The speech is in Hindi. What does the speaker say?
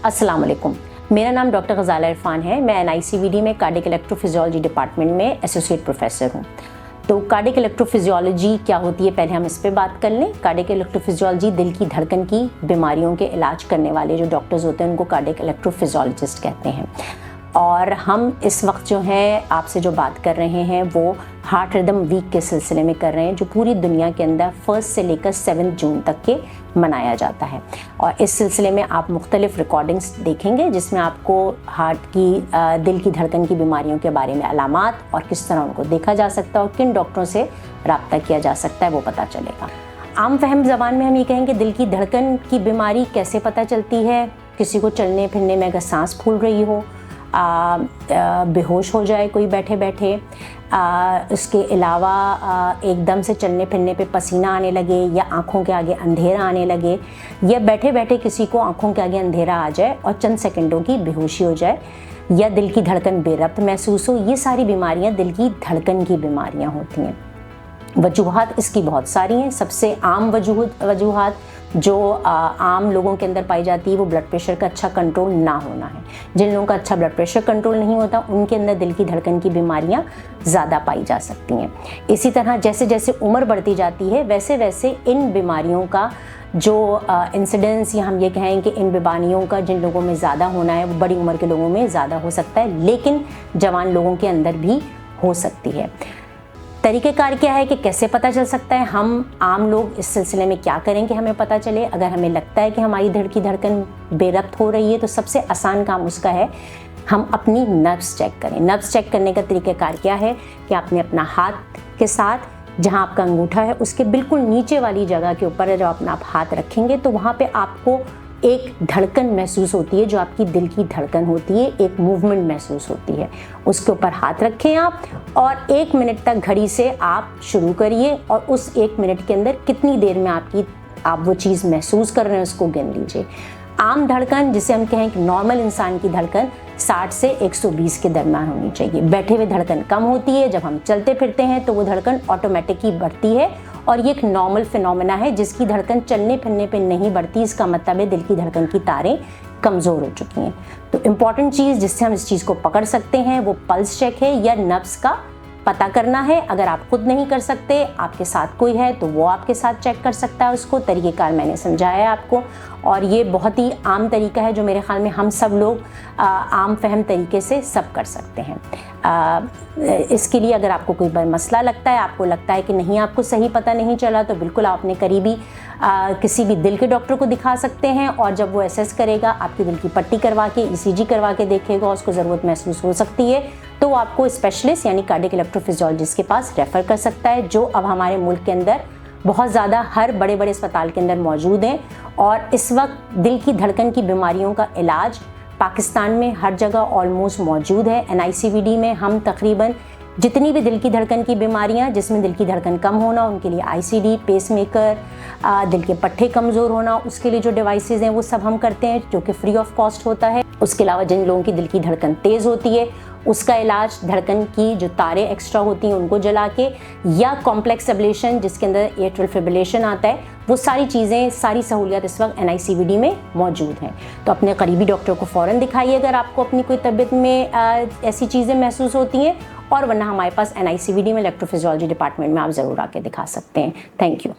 अस्सलाम वालेकुम। मेरा नाम डॉक्टर ग़ज़ाला इरफ़ान है। मैं NICVD में कार्डियक इलेक्ट्रोफिजियोलॉजी डिपार्टमेंट में एसोसिएट प्रोफेसर हूँ। तो कार्डियक इलेक्ट्रोफिजियोलॉजी क्या होती है, पहले हम इस पे बात कर लें। कार्डियक इलेक्ट्रोफिजियोलॉजी दिल की धड़कन की बीमारियों के इलाज करने वाले जो डॉक्टर्स होते हैं उनको कार्डियक इलेक्ट्रोफिजियोलॉजिस्ट कहते हैं। और हम इस वक्त जो है आपसे जो बात कर रहे हैं वो हार्ट रिदम वीक के सिलसिले में कर रहे हैं, जो पूरी दुनिया के अंदर 1 से लेकर 7 जून तक के मनाया जाता है। और इस सिलसिले में आप मुख्तलिफ रिकॉर्डिंग्स देखेंगे जिसमें आपको हार्ट की दिल की धड़कन की बीमारियों के बारे में अलामात और किस तरह उनको देखा जा सकता है और किन डॉक्टरों से रब्ता किया जा सकता है वो पता चलेगा। आम फहम ज़बान में हम ये कहेंगे दिल की धड़कन की बीमारी कैसे पता चलती है। किसी को चलने फिरने में अगर सांस फूल रही हो, बेहोश हो जाए कोई बैठे बैठे, इसके अलावा एकदम से चलने फिरने पे पसीना आने लगे, या आँखों के आगे अंधेरा आने लगे, या बैठे बैठे किसी को आँखों के आगे अंधेरा आ जाए और चंद सेकंडों की बेहोशी हो जाए, या दिल की धड़कन बेरब्त महसूस हो। ये सारी बीमारियां दिल की धड़कन की बीमारियां होती हैं। वजूहात इसकी बहुत सारी हैं। सबसे आम वजूहात जो आम लोगों के अंदर पाई जाती है वो ब्लड प्रेशर का अच्छा कंट्रोल ना होना है। जिन लोगों का अच्छा ब्लड प्रेशर कंट्रोल नहीं होता उनके अंदर दिल की धड़कन की बीमारियां ज़्यादा पाई जा सकती हैं। इसी तरह जैसे जैसे उम्र बढ़ती जाती है वैसे वैसे इन बीमारियों का जो इंसिडेंस, या हम ये कहें कि इन बीमारियों का जिन लोगों में ज़्यादा होना है वो बड़ी उम्र के लोगों में ज़्यादा हो सकता है, लेकिन जवान लोगों के अंदर भी हो सकती है। तरीक़ेकार क्या है कि कैसे पता चल सकता है। हम आम लोग इस सिलसिले में क्या करें कि हमें पता चले। अगर हमें लगता है कि हमारी दिल की धड़कन बेरब्त हो रही है तो सबसे आसान काम उसका है हम अपनी नर्व्स चेक करें। नर्व्स चेक करने का तरीक़ेकार क्या है कि आपने अपना हाथ के साथ जहाँ आपका अंगूठा है उसके बिल्कुल नीचे वाली जगह के ऊपर जब अपना आप हाथ रखेंगे तो वहाँ पे आपको एक धड़कन महसूस होती है जो आपकी दिल की धड़कन होती है, एक मूवमेंट महसूस होती है। उसके ऊपर हाथ रखें आप और 1 मिनट तक घड़ी से आप शुरू करिए और उस 1 मिनट के अंदर कितनी देर में आप वो चीज़ महसूस कर रहे हैं उसको गिन लीजिए। आम धड़कन जिसे हम कहें कि नॉर्मल इंसान की धड़कन 60 से 120 के दरम्यान होनी चाहिए। बैठे हुए धड़कन कम होती है, जब हम चलते फिरते हैं तो वो धड़कन ऑटोमेटिक ही बढ़ती है और ये एक नॉर्मल फिनोमेना है। जिसकी धड़कन चलने फिरने पे नहीं बढ़ती इसका मतलब है दिल की धड़कन की तारें कमज़ोर हो चुकी हैं। तो इम्पॉर्टेंट चीज़ जिससे हम इस चीज़ को पकड़ सकते हैं वो पल्स चेक है या नब्ज़ का पता करना है। अगर आप खुद नहीं कर सकते, आपके साथ कोई है तो वो आपके साथ चेक कर सकता है उसको। तरीक़ेकार मैंने समझाया है आपको और ये बहुत ही आम तरीका है जो मेरे ख़्याल में हम सब लोग आम फहम तरीके से सब कर सकते हैं। इसके लिए अगर आपको कोई मसला लगता है, आपको लगता है कि नहीं आपको सही पता नहीं चला, तो बिल्कुल आप अपने करीबी किसी भी दिल के डॉक्टर को दिखा सकते हैं और जब वो असेस करेगा आपकी दिल की पट्टी करवा के ECG करवा के देखेगा, उसको ज़रूरत महसूस हो सकती है तो वो आपको स्पेशलिस्ट यानी कार्डियक इलेक्ट्रोफिजियोलॉजिस्ट के पास रेफ़र कर सकता है, जो अब हमारे मुल्क के अंदर बहुत ज़्यादा हर बड़े बड़े अस्पताल के अंदर मौजूद हैं। और इस वक्त दिल की धड़कन की बीमारियों का इलाज पाकिस्तान में हर जगह ऑलमोस्ट मौजूद है। NICVD में हम तकरीबन जितनी भी दिल की धड़कन की बीमारियां जिसमें दिल की धड़कन कम होना उनके लिए ICD, पेसमेकर, दिल के पट्टे कमज़ोर होना उसके लिए जो डिवाइसेस हैं वो सब हम करते हैं जो कि फ्री ऑफ कॉस्ट होता है। उसके अलावा जिन लोगों की दिल की धड़कन तेज़ होती है उसका इलाज धड़कन की जो तारें एक्स्ट्रा होती हैं उनको जला के, या कॉम्प्लेक्स एब्लेशन जिसके अंदर एट्रियल फिब्रिलेशन आता है, वो सारी चीज़ें सारी सहूलियत इस वक्त NICVD में मौजूद हैं। तो अपने करीबी डॉक्टर को फ़ौरन दिखाइए अगर आपको अपनी कोई तबीयत में ऐसी चीज़ें महसूस होती हैं, और वरना हमारे पास NICVD में इलेक्ट्रोफिजियोलॉजी डिपार्टमेंट में आप ज़रूर आके दिखा सकते हैं। Thank you.